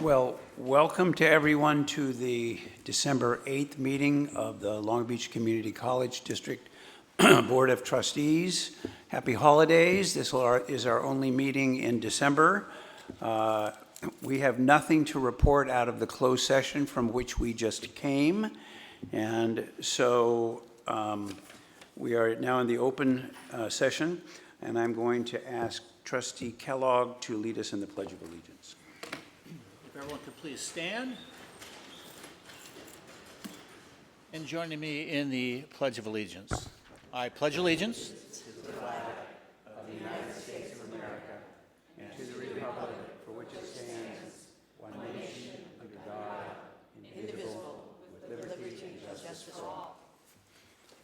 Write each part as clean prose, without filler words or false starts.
Well, welcome to everyone to the December 8th meeting of the Long Beach Community College District Board of Trustees. Happy holidays. This is our only meeting in December. We have nothing to report out of the closed session from which we just came. And so we are now in the open session, and I'm going to ask Trustee Kellogg to lead us in the Pledge of Allegiance. If everyone could please stand. And joining me in the Pledge of Allegiance. I pledge allegiance To the flag of the United States of America and to the republic for which it stands, one nation, under God, indivisible, with liberty and justice for all.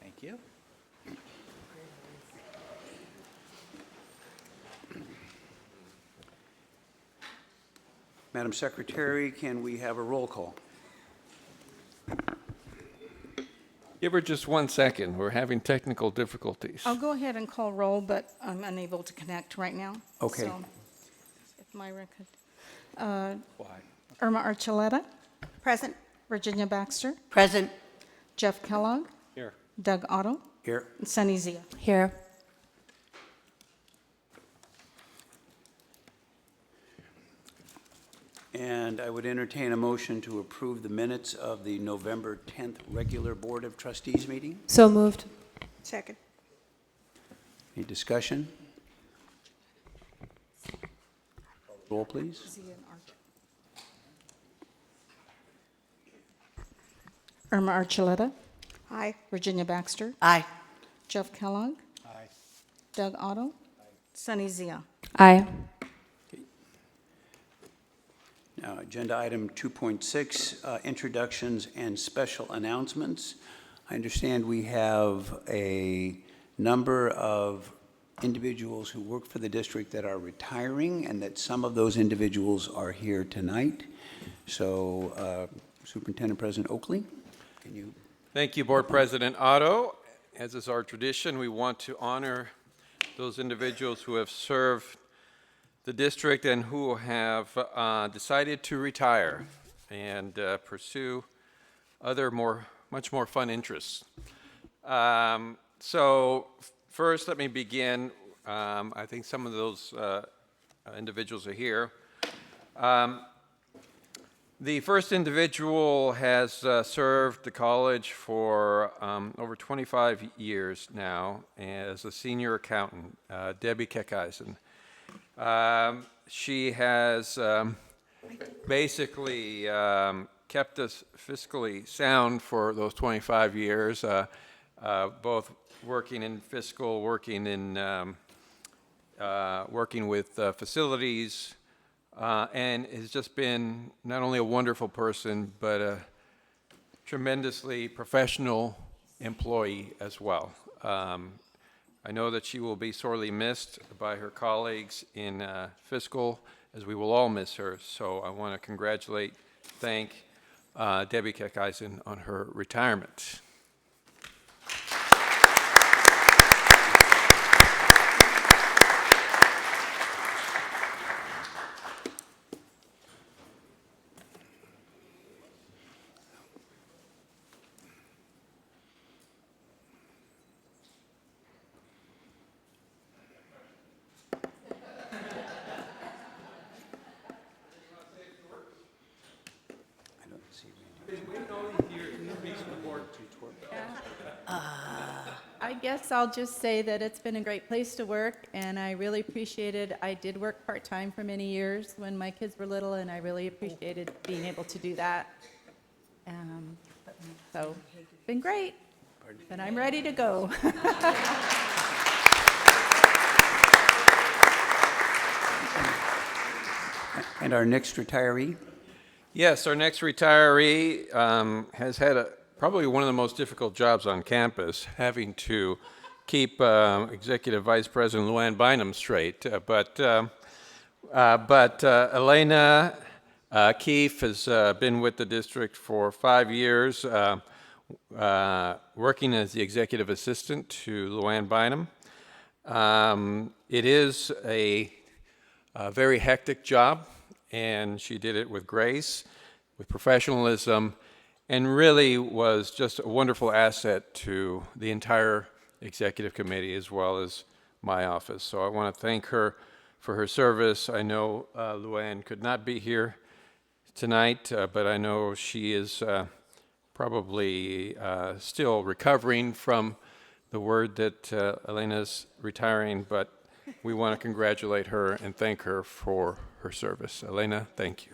Thank you. Madam Secretary, can we have a roll call? Give her just 1 second. We're having technical difficulties. I'll go ahead and call roll, but I'm unable to connect right now. Okay. So, if Myra could. Why? Irma Archuleta, Present. Virginia Baxter, Present. Jeff Kellogg, Here. Doug Otto, Here. and Sunny Zia. Here. And I would entertain a motion to approve the minutes of the November 10th regular Board of Trustees meeting. So moved. Second. Any discussion? Roll, please. Zia and Arch. Irma Archuleta, Aye. Virginia Baxter, Aye. Jeff Kellogg, Aye. Doug Otto, Sunny Zia. Aye. Now, agenda item 2.6, introductions and special announcements. I understand we have a number of individuals who work for the district that are retiring, and that some of those individuals are here tonight. So, Superintendent President Oakley, can you? Thank you, Board President Otto. As is our tradition, we want to honor those individuals who have served the district and who have decided to retire and pursue other much more fun interests. So first, let me begin. I think some of those individuals are here. The first individual has served the college for over 25 years now as a senior accountant, Debbie Keckeisen. She has basically kept us fiscally sound for those 25 years, both working in fiscal, working with facilities, and has just been not only a wonderful person, but a tremendously professional employee as well. I know that she will be sorely missed by her colleagues in fiscal, as we will all miss her. So I want to thank Debbie Keckeisen on her retirement. I don't see Randy. I guess I'll just say that it's been a great place to work, and I really appreciated, I did work part-time for many years when my kids were little, and I really appreciated being able to do that. So, it's been great, and I'm ready to go. And our next retiree? Yes, our next retiree has had probably one of the most difficult jobs on campus, having to keep Executive Vice President Luann Bynum straight. But Elena Keefe has been with the district for 5 years, working as the executive assistant to Luann Bynum. It is a very hectic job, and she did it with grace, with professionalism, and really was just a wonderful asset to the entire executive committee as well as my office. So I want to thank her for her service. I know Luann could not be here tonight, but I know she is probably still recovering from the word that Elena's retiring, but we want to congratulate her and thank her for her service. Elena, thank you.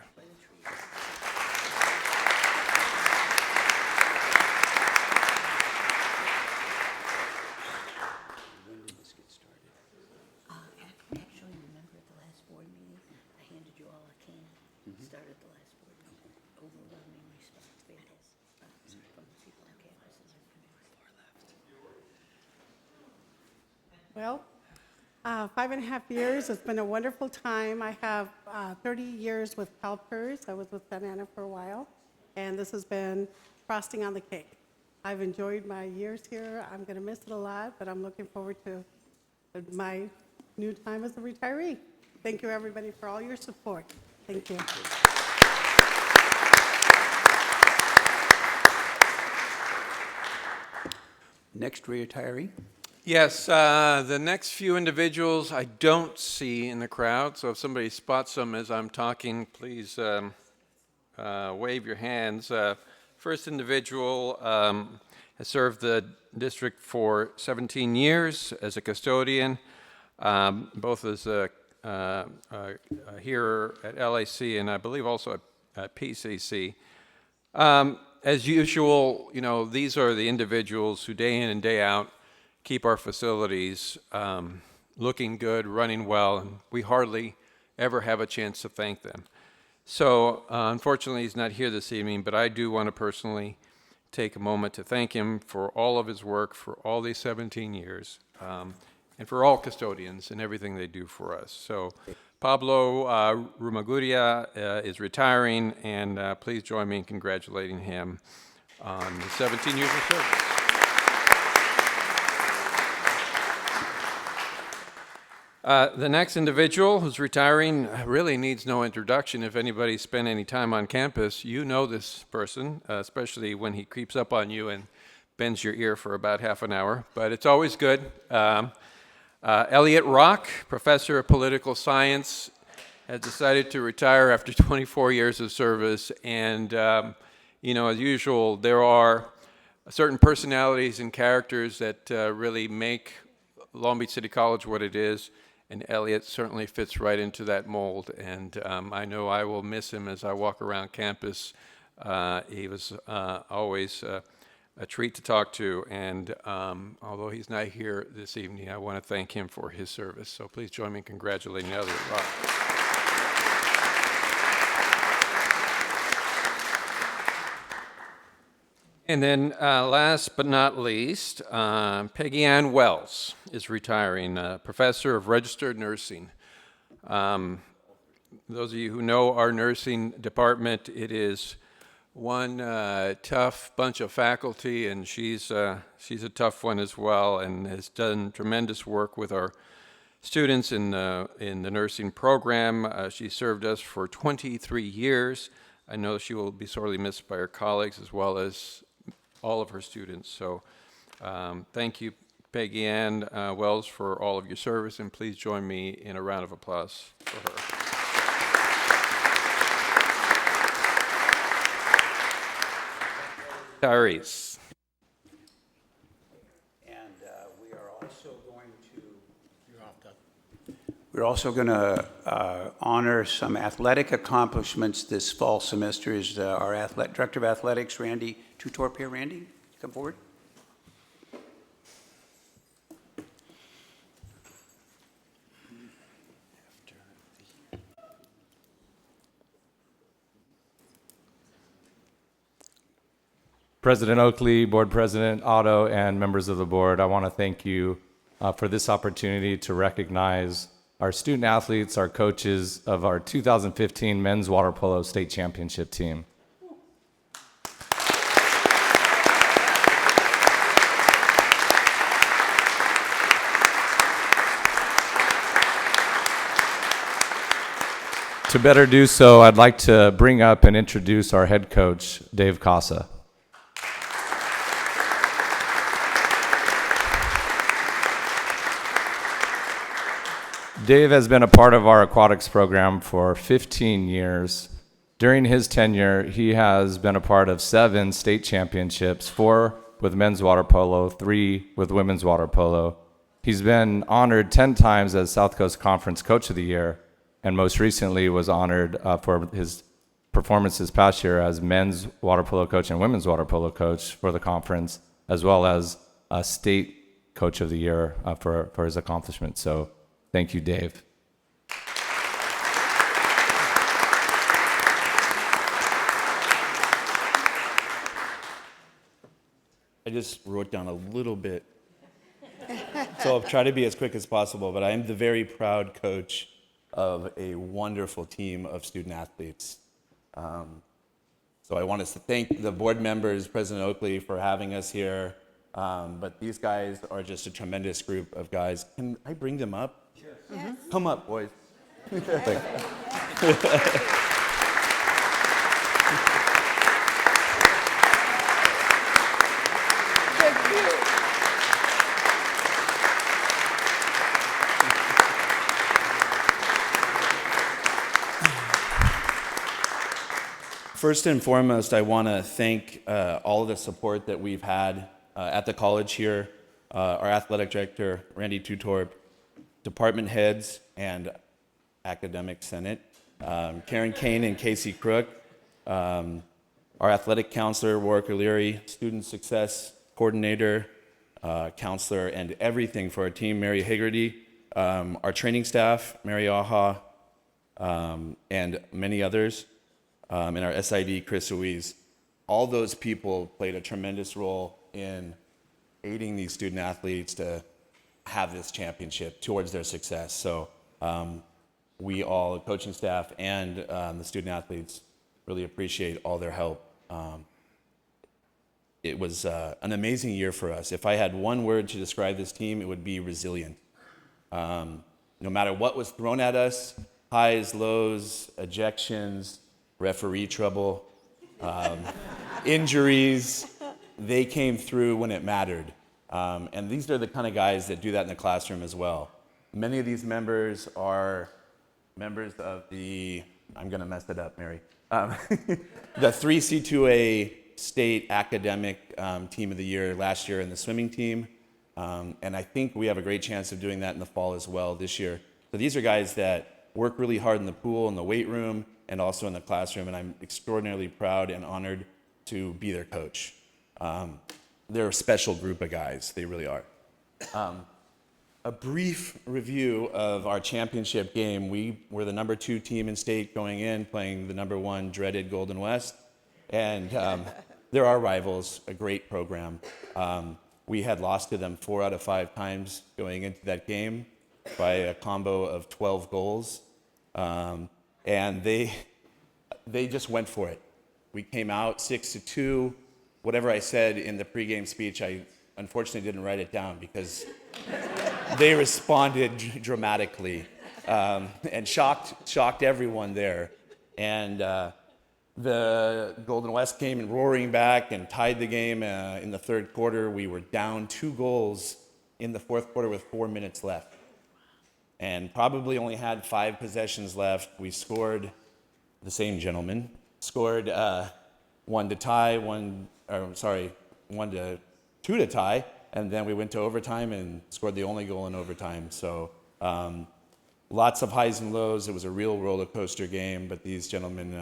Actually, remember at the last board meeting, I handed you all a can. Started the last board meeting. Overwhelming response, fantastic, from the people on campuses and communities. Well, 5.5 years, it's been a wonderful time. I have 30 years with CalPERS. I was with Santa Ana for a while, and this has been frosting on the cake. I've enjoyed my years here. I'm going to miss it a lot, but I'm looking forward to my new time as a retiree. Thank you, everybody, for all your support. Thank you. Next retiree. Yes, the next few individuals I don't see in the crowd, so if somebody spots them as I'm talking, please wave your hands. First individual has served the district for 17 years as a custodian, both as a here at LAC and I believe also at PCC. As usual, you know, these are the individuals who day in and day out keep our facilities looking good, running well, and we hardly ever have a chance to thank them. So unfortunately, he's not here this evening, but I do want to personally take a moment to thank him for all of his work for all these 17 years, and for all custodians and everything they do for us. So Pablo Rumaguria is retiring, and please join me in congratulating him on the 17 years of service. The next individual who's retiring really needs no introduction. If anybody spent any time on campus, you know this person, especially when he creeps up on you and bends your ear for about half an hour, but it's always good. Elliot Rock, professor of political science, has decided to retire after 24 years of service, and you know, as usual, there are certain personalities and characters that really make Long Beach City College what it is, and Elliot certainly fits right into that mold, and I know I will miss him as I walk around campus. He was always a treat to talk to, and although he's not here this evening, I want to thank him for his service. So please join me in congratulating Elliot Rock. And then last but not least, Peggy Ann Wells is retiring, professor of registered nursing. Those of you who know our nursing department, it is one tough bunch of faculty, and she's a tough one as well, and has done tremendous work with our students in the nursing program. She served us for 23 years. I know she will be sorely missed by her colleagues as well as all of her students. So thank you, Peggy Ann Wells, for all of your service, and please join me in a round of applause for her. Retirees. And we're also going to honor some athletic accomplishments this fall semester. Is our Director of Athletics, Randy Tutorp here. Randy, come forward. President Oakley, Board President Otto, and members of the board, I want to thank you for this opportunity to recognize our student athletes, our coaches of our 2015 men's water polo state championship team. To better do so, I'd like to bring up and introduce our head coach, Dave Casa. Dave has been a part of our aquatics program for 15 years. During his tenure, he has been a part of 7 state championships, 4 with men's water polo, 3 with women's water polo. He's been honored 10 times as South Coast Conference Coach of the Year, and most recently was honored for his performance this past year as men's water polo coach and women's water polo coach for the conference, as well as a state coach of the year for his accomplishments. So thank you, Dave. I just wrote down a little bit, so I'll try to be as quick as possible, but I am the very proud coach of a wonderful team of student athletes. So I want to thank the board members, President Oakley, for having us here, but these guys are just a tremendous group of guys. Can I bring them up? Yes. Come up, boys. First and foremost, I want to thank all of the support that we've had at the college here, our athletic director, Randy Tutorp, department heads and academic senate, Karen Kane and Casey Crook, our athletic counselor, Warwick O'Leary, student success coordinator, counselor, and everything for our team, Mary Haggerty, our training staff, Mary Aha, and many others, and our SID, Chris Ruiz. All those people played a tremendous role in aiding these student athletes to have this championship towards their success. So we all, the coaching staff and the student athletes, really appreciate all their help. It was an amazing year for us. If I had one word to describe this team, it would be resilient. No matter what was thrown at us, highs, lows, ejections, referee trouble, injuries, they came through when it mattered. And these are the kind of guys that do that in the classroom as well. Many of these members are members of the, I'm going to mess it up, Mary, the 3C2A state academic team of the year last year in the swimming team. And I think we have a great chance of doing that in the fall as well this year. So these are guys that work really hard in the pool, in the weight room, and also in the classroom, and I'm extraordinarily proud and honored to be their coach. They're a special group of guys, they really are. A brief review of our championship game. We were the number 2 team in state going in, playing the number 1 dreaded Golden West, and they're our rivals, a great program. We had lost to them 4 out of 5 times going into that game by a combo of 12 goals. And they just went for it. We came out 6-2. Whatever I said in the pregame speech, I unfortunately didn't write it down because they responded dramatically and shocked everyone there. And the Golden West came in roaring back and tied the game in the third quarter. We were down 2 goals in the fourth quarter with 4 minutes left, and probably only had 5 possessions left. We scored, the same gentleman, scored 1 to tie, 2 to tie, and then we went to overtime and scored the only goal in overtime. So lots of highs and lows. It was a real roller coaster game, but these gentlemen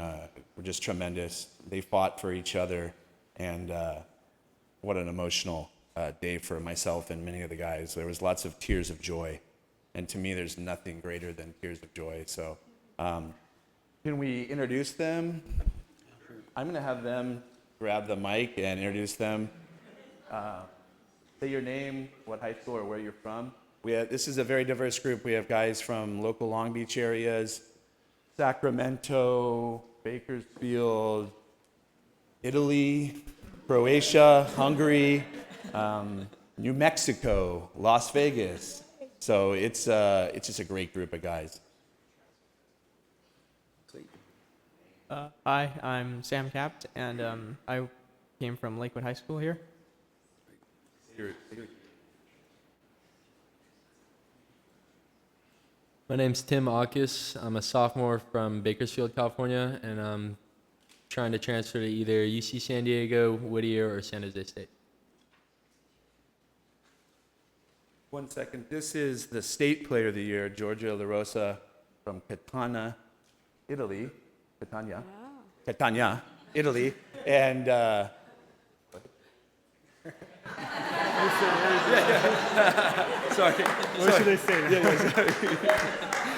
were just tremendous. They fought for each other, and what an emotional day for myself and many of the guys. There was lots of tears of joy. And to me, there's nothing greater than tears of joy. So can we introduce them? I'm going to have them grab the mic and introduce them. Say your name, what high school or where you're from. This is a very diverse group. We have guys from local Long Beach areas, Sacramento, Bakersfield, Italy, Croatia, Hungary, New Mexico, Las Vegas. So it's just a great group of guys. Hi, I'm Sam Capt, and I came from Lakewood High School here. My name's Tim Aukis. I'm a sophomore from Bakersfield, California, and I'm trying to transfer to either UC San Diego, Whittier, or San Jose State. 1 second. This is the State Player of the Year, Giorgio La Rosa from Catania, Italy. Catania, Italy. And sorry. What should I say?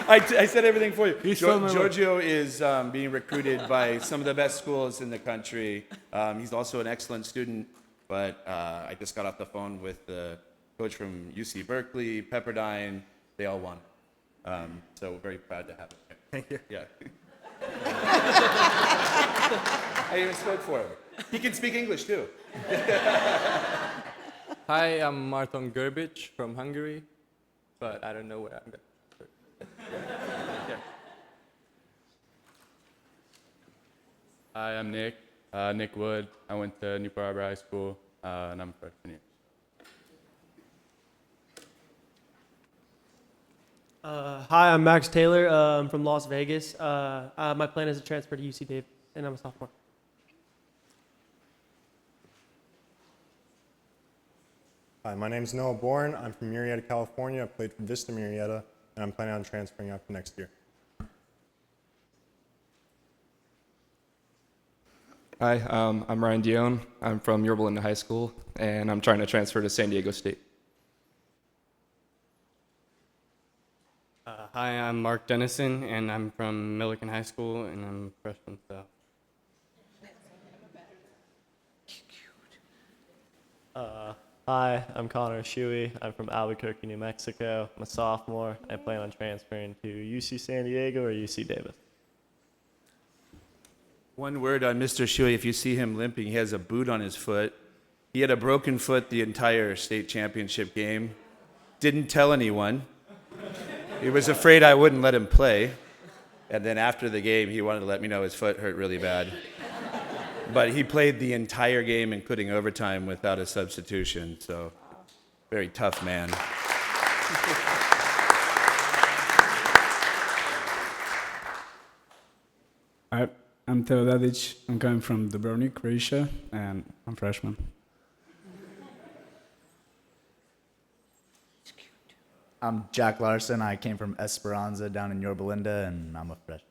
I said everything for you. Giorgio is being recruited by some of the best schools in the country. He's also an excellent student, but I just got off the phone with the coach from UC Berkeley, Pepperdine. They all won. So we're very proud to have him here. Thank you. Yeah. I even spoke for him. He can speak English too. Hi, I'm Marton Gerbic from Hungary, but I don't know where I'm going. Hi, I'm Nick. Nick Wood. I went to Newport Harbor High School, and I'm a freshman year. Hi, I'm Max Taylor. I'm from Las Vegas. My plan is to transfer to UC Davis, and I'm a sophomore. Hi, my name is Noah Bourne. I'm from Murrieta, California. I played for Vista Murrieta, and I'm planning on transferring after next year. Hi, I'm Ryan Dion. I'm from Yorba Linda High School, and I'm trying to transfer to San Diego State. Hi, I'm Mark Dennison, and I'm from Millikan High School, and I'm a freshman. So. Hi, I'm Connor Shuey. I'm from Albuquerque, New Mexico. I'm a sophomore. I plan on transferring to UC San Diego or UC Davis. One word on Mr. Shuey. If you see him limping, he has a boot on his foot. He had a broken foot the entire state championship game. Didn't tell anyone. He was afraid I wouldn't let him play. And then after the game, he wanted to let me know his foot hurt really bad. But he played the entire game, including overtime, without a substitution. So, very tough man. Hi, I'm Theo Dadic. I'm coming from Dubrovnik, Croatia, and I'm freshman. I'm Jack Larson. I came from Esperanza down in Yorba Linda, and I'm a freshman.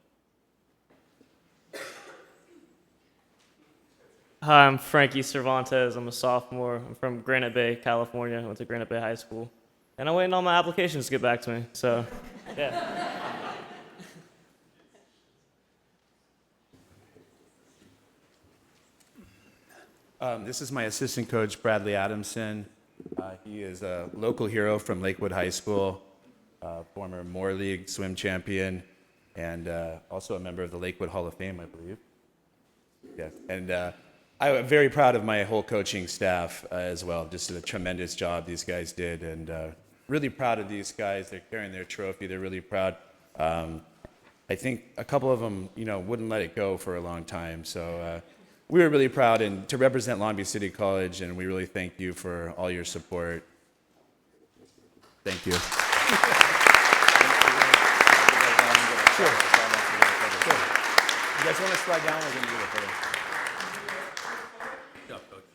Hi, I'm Frankie Cervantes. I'm a sophomore. I'm from Granite Bay, California. I went to Granite Bay High School. And I'm waiting on my applications to get back to me. So, yeah. This is my assistant coach, Bradley Adamson. He is a local hero from Lakewood High School, former Moore League swim champion, and also a member of the Lakewood Hall of Fame, I believe. Yes, and I'm very proud of my whole coaching staff as well. Just a tremendous job these guys did, and really proud of these guys. They're carrying their trophy. They're really proud. I think a couple of them, wouldn't let it go for a long time. So we were really proud and to represent Long Beach City College, and we really thank you for all your support. Thank you. Sure. You guys want to slide down? We're going to do it for you. Good job, Coach.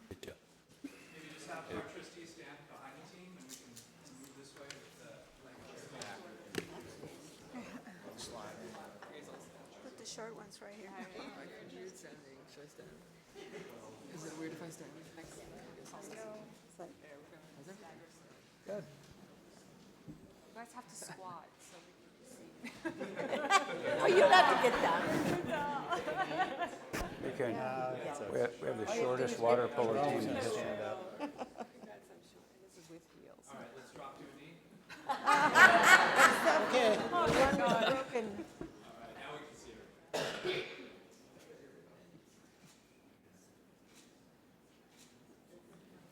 Good job. Maybe just have our trustees stand behind the team, and we can move this way with the Put the short ones right here. Is it weird if I stand next to you? Good. You guys have to squat so we can see. Oh, you don't have to get down. We can, we have the shortest water polo team in history. This is with heels. All right, let's drop to a knee. Okay. Oh, broken. All right, now we can see her.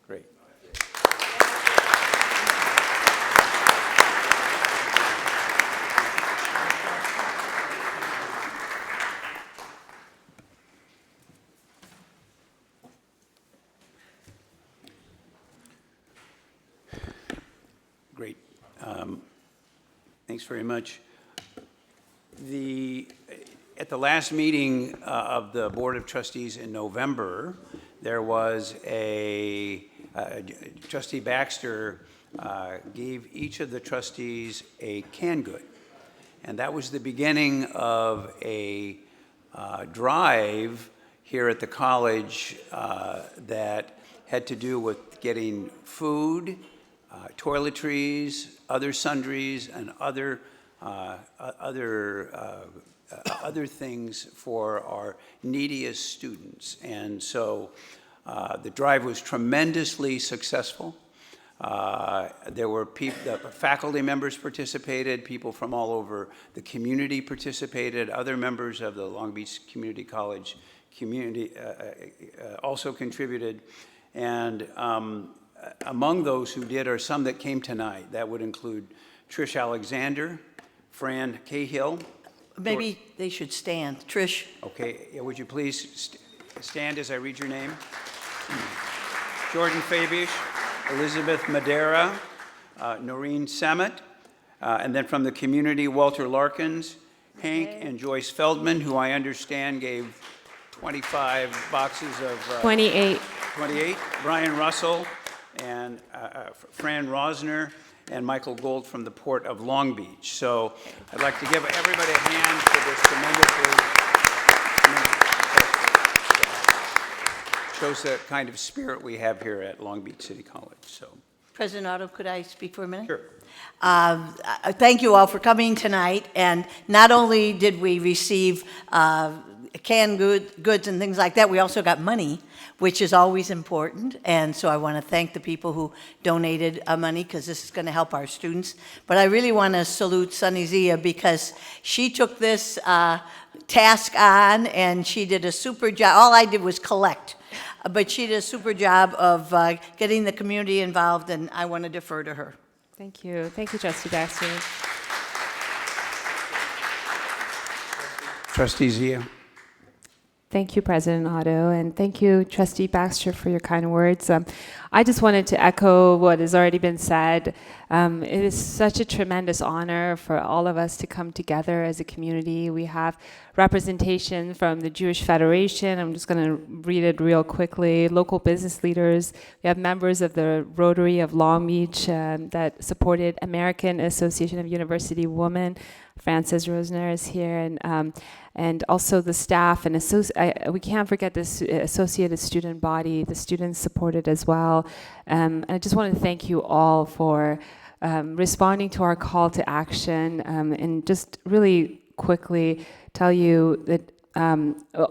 Great. Thanks very much. At the last meeting of the Board of Trustees in November, there was Trustee Baxter gave each of the trustees a canned good. And that was the beginning of a drive here at the college that had to do with getting food, toiletries, other sundries, and other things for our neediest students. And so the drive was tremendously successful. There were the faculty members participated, people from all over the community participated, other members of the Long Beach Community College community also contributed. And among those who did are some that came tonight. That would include Trish Alexander, Fran Cahill. Maybe they should stand. Trish? Okay, yeah, would you please stand as I read your name? Jordan Fabish, Elizabeth Madera, Noreen Samet, and then from the community, Walter Larkins, Hank and Joyce Feldman, who I understand gave 25 boxes of... 28. 28. Brian Russell and Fran Rosner and Michael Gold from the Port of Long Beach. So I'd like to give everybody a hand for this tremendously shows the kind of spirit we have here at Long Beach City College. So, President Otto, could I speak for a minute? Sure. Thank you all for coming tonight. And not only did we receive canned goods and things like that, we also got money, which is always important. And so I want to thank the people who donated money, because this is going to help our students. But I really want to salute Sunny Zia, because she took this task on and she did a super job. All I did was collect. But she did a super job of getting the community involved, and I want to defer to her. Thank you. Thank you, Trustee Baxter. Trustee Zia. Thank you, President Otto, and thank you, Trustee Baxter, for your kind words. I just wanted to echo what has already been said. It is such a tremendous honor for all of us to come together as a community. We have representation from the Jewish Federation. I'm just going to read it real quickly. Local business leaders. We have members of the Rotary of Long Beach that supported American Association of University Women. Frances Rosner is here, and also the staff, and we can't forget this associated student body. The students supported as well. And I just want to thank you all for responding to our call to action, and just really quickly tell you that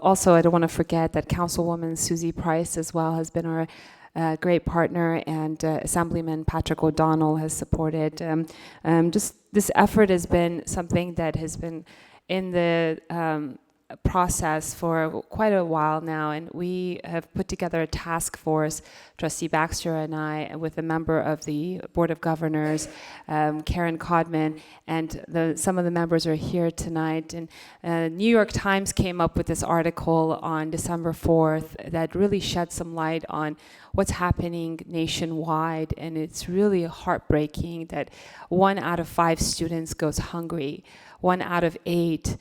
also I don't want to forget that Councilwoman Susie Price as well has been our great partner, and Assemblyman Patrick O'Donnell has supported. Just this effort has been something that has been in the process for quite a while now, and we have put together a task force, Trustee Baxter and I, with a member of the Board of Governors, Karen Codman, and some of the members are here tonight. And New York Times came up with this article on December 4th that really shed some light on what's happening nationwide, and it's really heartbreaking that 1 out of 5 students goes hungry, 1 out of 8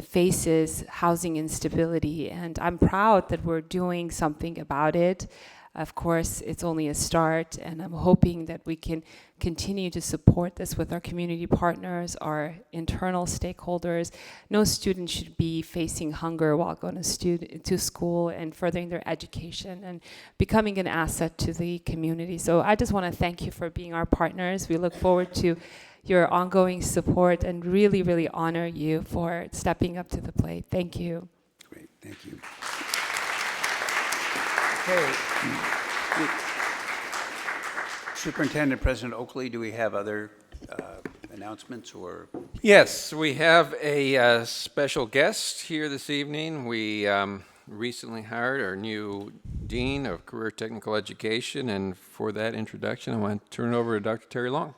faces housing instability, and I'm proud that we're doing something about it. Of course, it's only a start, and I'm hoping that we can continue to support this with our community partners, our internal stakeholders. No student should be facing hunger while going to school and furthering their education and becoming an asset to the community. So I just want to thank you for being our partners. We look forward to your ongoing support and really, really honor you for stepping up to the plate. Thank you. Great, thank you. Okay. Superintendent President Oakley, do we have other announcements or? Yes, we have a special guest here this evening. We recently hired our new Dean of Career Technical Education, and for that introduction, I want to turn it over to Dr. Terry Long.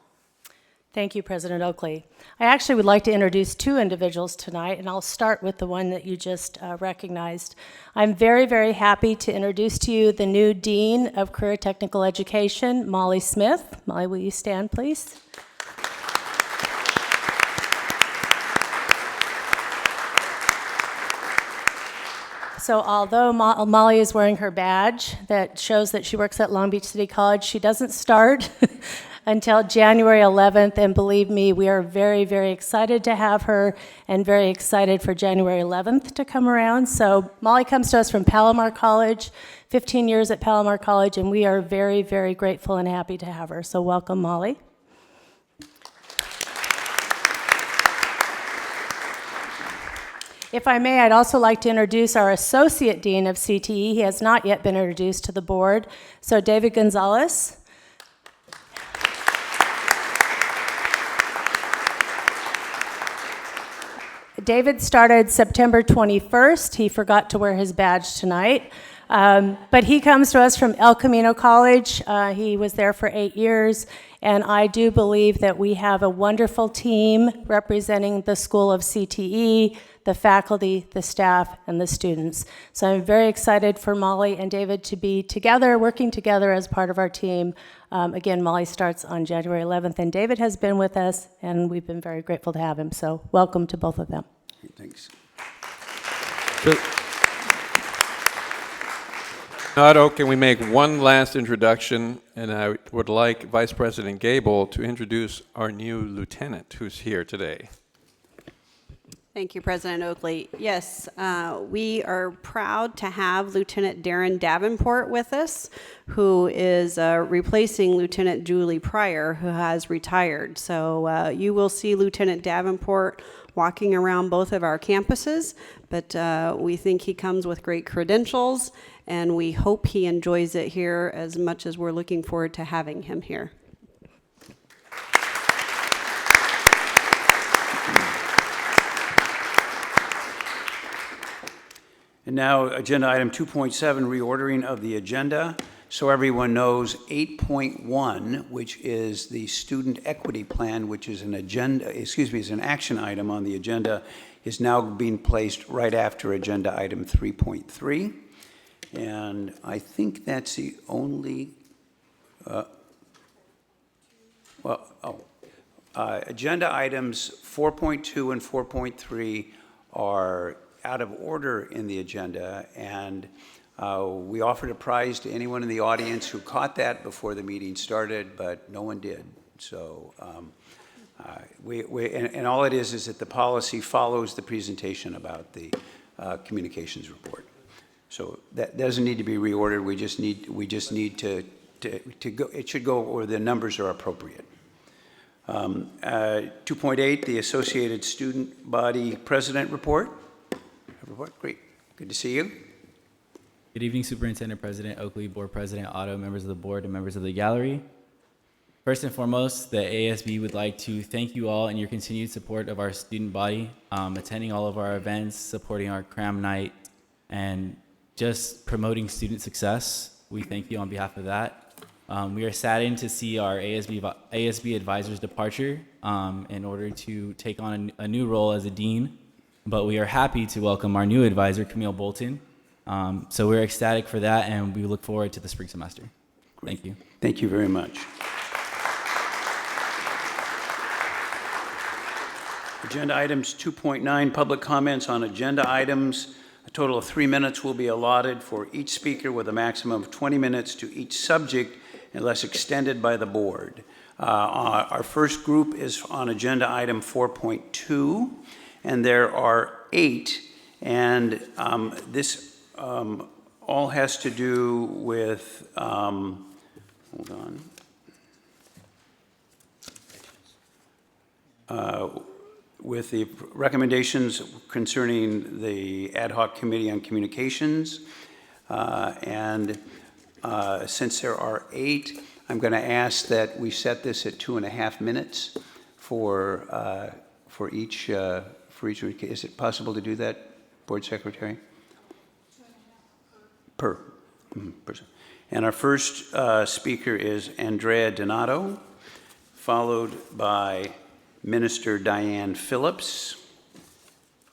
Thank you, President Oakley. I actually would like to introduce 2 individuals tonight, and I'll start with the one that you just recognized. I'm very, very happy to introduce to you the new Dean of Career Technical Education, Molly Smith. Molly, will you stand, please? So although Molly is wearing her badge that shows that she works at Long Beach City College, she doesn't start until January 11th. And believe me, we are very, very excited to have her and very excited for January 11th to come around. So Molly comes to us from Palomar College, 15 years at Palomar College, and we are very, very grateful and happy to have her. So welcome, Molly. If I may, I'd also like to introduce our Associate Dean of CTE. He has not yet been introduced to the board. So David Gonzalez. David started September 21st. He forgot to wear his badge tonight. But he comes to us from El Camino College. He was there for 8 years. And I do believe that we have a wonderful team representing the School of CTE, the faculty, the staff, and the students. So I'm very excited for Molly and David to be together, working together as part of our team. Again, Molly starts on January 11th, and David has been with us, and we've been very grateful to have him. So welcome to both of them. Thanks. Otto, can we make one last introduction? And I would like Vice President Gable to introduce our new lieutenant who's here today. Thank you, President Oakley. Yes, we are proud to have Lieutenant Darren Davenport with us, who is replacing Lieutenant Julie Pryor, who has retired. So you will see Lieutenant Davenport walking around both of our campuses, but we think he comes with great credentials, and we hope he enjoys it here as much as we're looking forward to having him here. And now, agenda item 2.7, reordering of the agenda. So everyone knows 8.1, which is the student equity plan, which is an is an action item on the agenda, is now being placed right after agenda item 3.3. And I think that's the only, agenda items 4.2 and 4.3 are out of order in the agenda, and we offered a prize to anyone in the audience who caught that before the meeting started, but no one did. So and all it is that the policy follows the presentation about the communications report. So that doesn't need to be reordered. We just need to go. It should go where the numbers are appropriate. 2.8, the Associated Student Body President Report. Great. Good to see you. Good evening, Superintendent, President Oakley, Board President Otto, members of the board, and members of the gallery. First and foremost, the ASB would like to thank you all and your continued support of our student body, attending all of our events, supporting our cram night, and just promoting student success. We thank you on behalf of that. We are saddened to see our ASB advisor's departure in order to take on a new role as a dean. But we are happy to welcome our new advisor, Camille Bolton. So we're ecstatic for that, and we look forward to the spring semester. Great. Thank you. Thank you very much. Agenda items 2.9, public comments on agenda items. A total of 3 minutes will be allotted for each speaker, with a maximum of 20 minutes to each subject unless extended by the board. Our first group is on agenda item 4.2. And there are 8, and this all has to do with, hold on, with the recommendations concerning the ad hoc committee on communications. Since there are 8, I'm going to ask that we set this at 2.5 minutes for each. Is it possible to do that, Board Secretary? 2.5 per person. And our first speaker is Andrea Donato, followed by Minister Diane Phillips,